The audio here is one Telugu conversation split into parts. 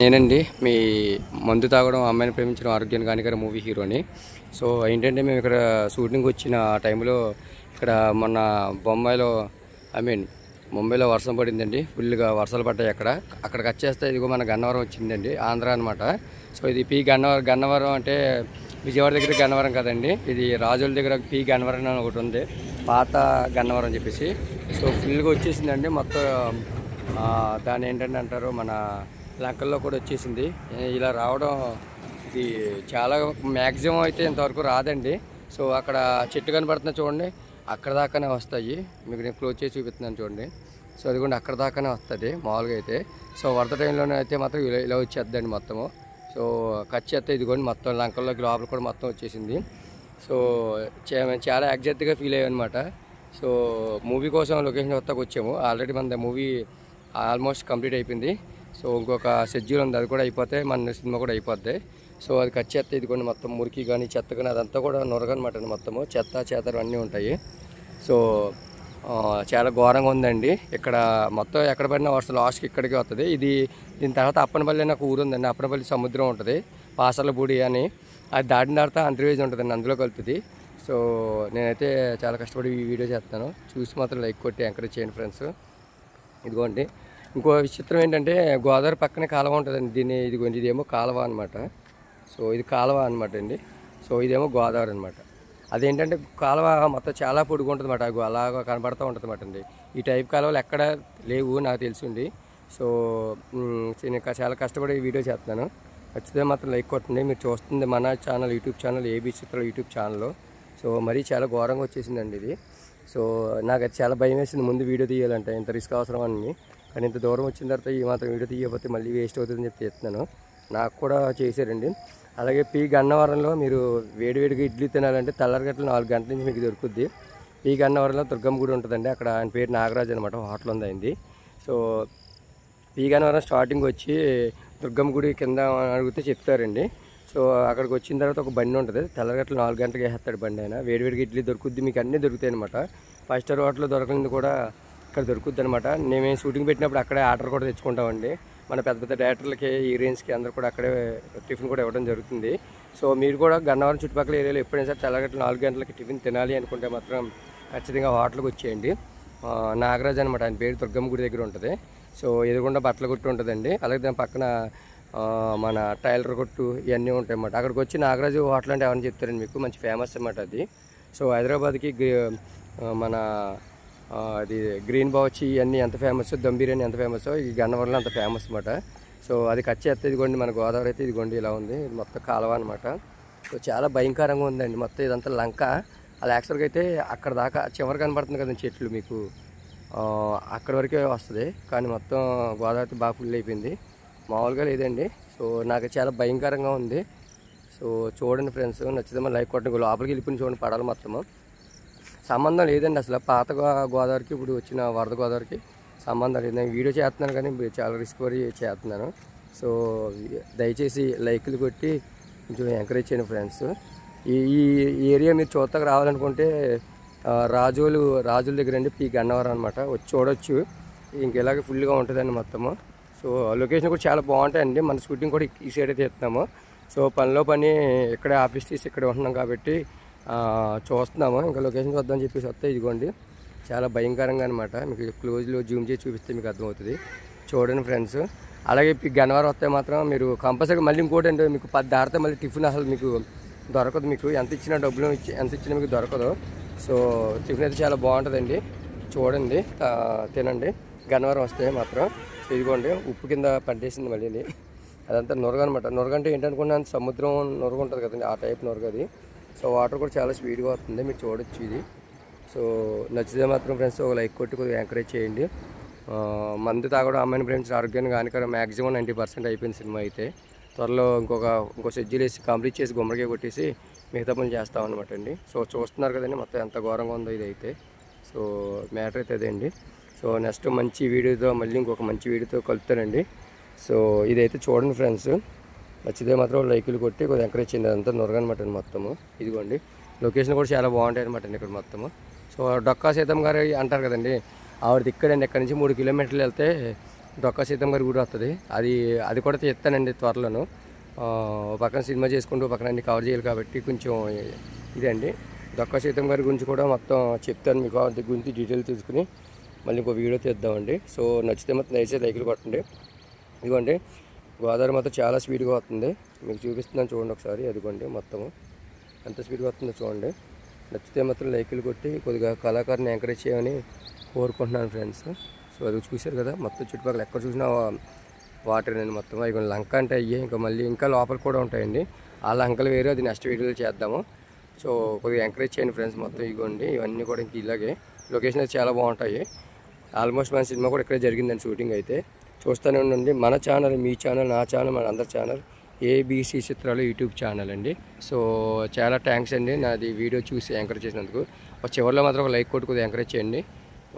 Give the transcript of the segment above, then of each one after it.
నేనండి మీ మందు తాగడం అమ్మాయిని ప్రేమించడం ఆరోగ్యానికి హానికర మూవీ హీరోని. సో ఏంటంటే మేము ఇక్కడ షూటింగ్ వచ్చిన టైంలో ఇక్కడ మొన్న బొంబాయిలో ముంబైలో వర్షం పడిందండి. ఫుల్గా వర్షాలు పడ్డాయి. అక్కడికి వచ్చేస్తే ఇదిగో మన గన్నవరం వచ్చిందండి, ఆంధ్ర అనమాట. సో ఇది గన్నవరం అంటే విజయవాడ దగ్గర గన్నవరం కదండి, ఇది రాజుల దగ్గర పి గన్నవరం అని ఒకటి ఉంది, పాత గన్నవరం అని చెప్పేసి. సో ఫుల్గా వచ్చేసిందండి మొత్తం. దాని ఏంటంటే అంటారు మన లంకల్లో కూడా వచ్చేసింది. ఇలా రావడం ఇది చాలా మ్యాక్సిమం అయితే ఇంతవరకు రాదండి. సో అక్కడ చెట్టు కనబడుతున్నా చూడండి, అక్కడ దాకానే వస్తాయి. మీకు నేను క్లోజ్ చేసి చూపిస్తున్నాను చూడండి. సో అదిగోండి అక్కడ దాకానే వస్తుంది మామూలుగా అయితే. సో వరద టైంలోనే అయితే మాత్రం ఇలా వచ్చేద్దండి మొత్తము. సో కట్ చేస్తే ఇదిగోండి మొత్తం లంకల్లోకి లోపల కూడా మొత్తం వచ్చేసింది. సో చాలా ఎగ్జాక్ట్గా ఫీల్ అయ్యాం అనమాట. సో మూవీ కోసం లొకేషన్ వస్తాకు వచ్చాము. ఆల్రెడీ మన మూవీ ఆల్మోస్ట్ కంప్లీట్ అయిపోయింది. సో ఇంకొక షెడ్యూల్ ఉంది, అది కూడా అయిపోతే మన సినిమా కూడా అయిపోద్ది. సో అది కట్ చేస్తే ఇదిగోండి మొత్తం మురికి కానీ చెత్త కానీ అదంతా కూడా నొరగనమాట అండి. మొత్తము చెత్త చేతలు అన్నీ ఉంటాయి. సో చాలా ఘోరంగా ఉందండి. ఇక్కడ మొత్తం ఎక్కడ పడినా వర్షం లాస్ట్కి ఇక్కడికి వస్తుంది. దీని తర్వాత అప్పనపల్లి అని ఒక ఊరు ఉందండి. అప్పనపల్లి సముద్రం ఉంటుంది, పాసర్లపూడి అని. అది దాటిన తర్వాత అంతర్వేది ఉంటుందండి, అందులో కలుపుతుంది. సో నేనైతే చాలా కష్టపడి ఈ వీడియో చేస్తాను. చూసి మాత్రం లైక్ కొట్టి ఎంకరేజ్ చేయండి ఫ్రెండ్స్. ఇదిగోండి ఇంకో విచిత్రం ఏంటంటే గోదావరి పక్కనే కాలువ ఉంటుందండి. ఇదేమో కాలువ అనమాట. సో ఇది కాలువ అనమాట అండి. సో ఇదేమో గోదావరి అనమాట. అదేంటంటే కాలువ మొత్తం చాలా పొడుగు ఉంటుంది అన్నమాట, అలాగా కనబడుతూ ఉంటుంది అన్నమాట అండి. ఈ టైప్ కాలువలు ఎక్కడ లేవు నాకు తెలిసింది. సో నేను చాలా కష్టపడి ఈ వీడియో చేస్తున్నాను. నచ్చితే మాత్రం లైక్ కొట్టండి. మీరు చూస్తుంది మన ఛానల్, యూట్యూబ్ ఛానల్ ఏబీ చిత్రాలు యూట్యూబ్ ఛానల్లో. సో మరీ చాలా ఘోరంగా వచ్చేసిందండి ఇది. సో నాకు అది చాలా భయం వేసింది ముందు వీడియో తీయాలంటే, ఇంత రిస్క్ అవసరం అని. కానీ ఇంత దూరం వచ్చిన తర్వాత ఈ మాత్రం వీడియో తీయకపోతే మళ్ళీ వేస్ట్ అవుతుందని చెప్పి చేస్తున్నాను. నాకు కూడా చేశారండి. అలాగే పి గన్నవరంలో మీరు వేడివేడిగా ఇడ్లీ తినాలంటే తెల్లరగట్ల 4 గంటల నుంచి మీకు దొరుకుద్ది. పి గన్నవరంలో దుర్గమ్మ గుడి ఉంటుందండి. అక్కడ ఆయన పేరు నాగరాజు అనమాట, హోటల్ ఉంది అయింది. సో పి గన్నవరం స్టార్టింగ్ వచ్చి దుర్గమ్మ గుడి కింద అడిగితే చెప్తారండి. సో అక్కడికి వచ్చిన తర్వాత ఒక బండి ఉంటుంది, తెల్లరగట్ల 4 గంటలకు వేసేస్తాడు బండి. అయినా వేడివేడిగా ఇడ్లీ దొరుకుద్ది, మీకు అన్నీ దొరుకుతాయి అనమాట. 5 స్టార్ హోటల్లో దొరకనిది కూడా ఇక్కడ దొరుకుద్ది అనమాట. మేము షూటింగ్ పెట్టినప్పుడు అక్కడే ఆర్డర్ కూడా తెచ్చుకుంటామండి. మన పెద్ద పెద్ద డైరెక్టర్లకి, హీరోయిన్స్కి అందరూ కూడా అక్కడే టిఫిన్ కూడా ఇవ్వడం జరుగుతుంది. సో మీరు కూడా గన్నవరం చుట్టుపక్కల ఏరియాలో ఎప్పుడైనా సరే తెల్లగట్ల 4 గంటలకి టిఫిన్ తినాలి అనుకుంటే మాత్రం ఖచ్చితంగా హోటల్కి వచ్చేయండి. నాగరాజ్ అనమాట ఆయన పేరు, దుర్గమ్మ గుడి దగ్గర ఉంటుంది. సో ఎదురుగుండా బట్టల కొట్టు ఉంటుందండి. అలాగే దాని పక్కన మన టైలర్ కొట్టు ఇవన్నీ ఉంటాయి అన్నమాట. అక్కడికి వచ్చి నాగరాజు హోటల్ అంటే ఎవరైనా చెప్తారండి మీకు, మంచి ఫేమస్ అన్నమాట అది. సో హైదరాబాద్కి మన అది గ్రీన్ బావచ్చి ఇవన్నీ ఎంత ఫేమస్, దమ్ బిర్యానీ ఎంత ఫేమస్, ఈ గన్నవరంలో అంత ఫేమస్ అనమాట. సో అది కట్ చేస్తే ఇదిగోండి మన గోదావరి అయితే ఇదిగోండి ఇలా ఉంది, మొత్తం కాలువ అనమాట. సో చాలా భయంకరంగా ఉందండి మొత్తం ఇదంతా లంక. అలా యాక్చువల్గా అయితే అక్కడ దాకా చివరి కనబడుతుంది కదండి చెట్లు, మీకు అక్కడ వరకే వస్తుంది. కానీ మొత్తం గోదావరి బాగా ఫుల్ అయిపోయింది, మామూలుగా లేదండి. సో నాకు చాలా భయంకరంగా ఉంది. సో చూడండి ఫ్రెండ్స్, నచ్చితే మన లైక్ కొట్టండి. లోపలికి వెళ్ళిపోయి చూడండి పడాలి మొత్తము. సంబంధం లేదండి అసలు పాత గోదావరికి ఇప్పుడు వచ్చిన వరద గోదావరికి సంబంధం లేదు. నేను వీడియో చేస్తున్నాను కానీ చాలా రిస్క్ పడి చేస్తున్నాను. సో దయచేసి లైక్లు కొట్టి కొంచెం ఎంకరేజ్ చేయండి ఫ్రెండ్స్. ఈ ఏరియా మీరు చూడటానికి రావాలనుకుంటే రాజుల దగ్గర అండి, పి గన్నవరం అనమాట, వచ్చి చూడొచ్చు. ఇంకెలాగే ఫుల్గా ఉంటుందండి మొత్తము. సో లొకేషన్ కూడా చాలా బాగుంటాయండి. మన షూటింగ్ కూడా ఈ సైడ్ అయితే చేస్తున్నాము. సో పనిలో పని ఇక్కడే ఆఫీస్ తీసి ఇక్కడే ఉంటున్నాం కాబట్టి చూస్తున్నాము. ఇంకా లొకేషన్కి వద్దామని చెప్పేసి వస్తే ఇదిగోండి చాలా భయంకరంగా అనమాట. మీకు క్లోజ్లో జూమ్ చేసి చూపిస్తే మీకు అర్థమవుతుంది. చూడండి ఫ్రెండ్స్. అలాగే గన్నవరం వస్తే మాత్రం మీరు కంపల్సరీ మళ్ళీ ఇంకోటి అంటే మీకు 10 దాటితే మళ్ళీ టిఫిన్ అసలు మీకు దొరకదు. మీకు ఎంత ఇచ్చినా డబ్బులు ఎంత ఇచ్చినా మీకు దొరకదు. సో టిఫిన్ అయితే చాలా బాగుంటుందండి. చూడండి, తినండి గన్నవరం వస్తే మాత్రం. సో ఇదిగోండి ఉప్పు కింద పట్టేసింది మళ్ళీ, అదంతా నొరగ అనమాట. నొరగంటే ఏంటనుకున్నాను, సముద్రం నొరగ ఉంటుంది కదండి, ఆ టైప్ నొరగది. సో వాటర్ కూడా చాలా స్పీడ్గా వస్తుంది, మీరు చూడొచ్చు ఇది. సో నచ్చితే మాత్రం ఫ్రెండ్స్ ఒక లైక్ కొట్టి కొద్దిగా ఎంకరేజ్ చేయండి. మందు తాగడం అమ్మాయిని ప్రేమించిన ఆరోగ్యానికి హానికరం మ్యాక్సిమం 90% అయిపోయింది సినిమా అయితే. త్వరలో ఇంకో షెడ్యూల్ వేసి కంప్లీట్ చేసి గుమ్మడికాయ కొట్టేసి మిగతా పనులు చేస్తామన్నమాట అండి. సో చూస్తున్నారు కదండి మొత్తం ఎంత ఘోరంగా ఉందో ఇదైతే. సో మ్యాటర్ అయితే అదే అండి. సో నెక్స్ట్ మంచి వీడియోతో మళ్ళీ ఇంకొక మంచి వీడియోతో కలుపుతానండి. సో ఇదైతే చూడండి ఫ్రెండ్స్, నచ్చితే మాత్రం లైకులు కొట్టి కొద్దిగా ఎంకరేజ్ చేయండి. అదంతా నొరగనమాట మొత్తము. ఇదిగోండి లొకేషన్ కూడా చాలా బాగుంటాయి అనమాట అండి ఇక్కడ మొత్తము. సో డొక్కా సీతమ్మ గారు అంటారు కదండి, ఆవిడది ఇక్కడండి. ఇక్కడ నుంచి 3 కిలోమీటర్లు వెళ్తే డొక్కా సీతమ్మ గారి గుడి వస్తుంది. అది అది కూడా తీస్తానండి త్వరలోను. పక్కన సినిమా చేసుకుంటూ పక్కన అన్ని కవర్ చేయాలి కాబట్టి కొంచెం ఇదండి. డొక్కా సీతమ్మ గారి గురించి కూడా మొత్తం చెప్తాను మీకు. అంత గురించి డీటెయిల్ తీసుకుని మళ్ళీ ఇంకో వీడియో తీద్దామండి. సో నచ్చితే మొత్తం దయచేసి లైక్లు కొట్టండి. ఇదిగోండి గోదావరి మొత్తం చాలా స్పీడ్గా వస్తుంది. మీకు చూపిస్తున్నాను చూడండి ఒకసారి. అదిగోండి మొత్తము ఎంత స్పీడ్గా వస్తుందో చూడండి. నచ్చితే మాత్రం లైక్లు కొట్టి కొద్దిగా కళాకారుని ఎంకరేజ్ చేయమని కోరుకుంటున్నాను ఫ్రెండ్స్. సో అది చూశారు కదా, మొత్తం చుట్టుపక్కల ఎక్కడ చూసినా వాటర్ అండి మొత్తం. ఇక లంక అంటే అయ్యే, ఇంకా మళ్ళీ ఇంకా లోపల కూడా ఉంటాయండి. ఆ లంకలు వేరే, అది నెక్స్ట్ వీడియోలో చేద్దాము. సో కొద్దిగా ఎంకరేజ్ చేయండి ఫ్రెండ్స్. మొత్తం ఇగోండి ఇవన్నీ కూడా ఇంక ఇలాగే లొకేషన్ అయితే చాలా బాగుంటాయి. ఆల్మోస్ట్ మన సినిమా కూడా ఇక్కడే జరిగిందండి షూటింగ్ అయితే. చూస్తూనే ఉండండి. మన ఛానల్, మీ ఛానల్, నా ఛానల్, మన అందరి ఛానల్ ఏబీసీ చిత్రాలు యూట్యూబ్ ఛానల్ అండి. సో చాలా థ్యాంక్స్ అండి నాది వీడియో చూసి ఎంకరేజ్ చేసినందుకు. చివరిలో మాత్రం ఒక లైక్ కొట్టి కొద్దిగా ఎంకరేజ్ చేయండి.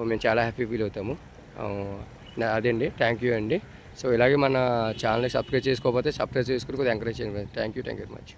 మేము చాలా హ్యాపీ ఫీల్ అవుతాము. అదండి, థ్యాంక్ యూ అండి. సో ఇలాగే మన ఛానల్ని సబ్స్క్రైబ్ చేసుకోకపోతే సబ్స్క్రైబ్ చేసుకుని కొద్దిగా ఎంకరేజ్ చేయండి. Thank you very much.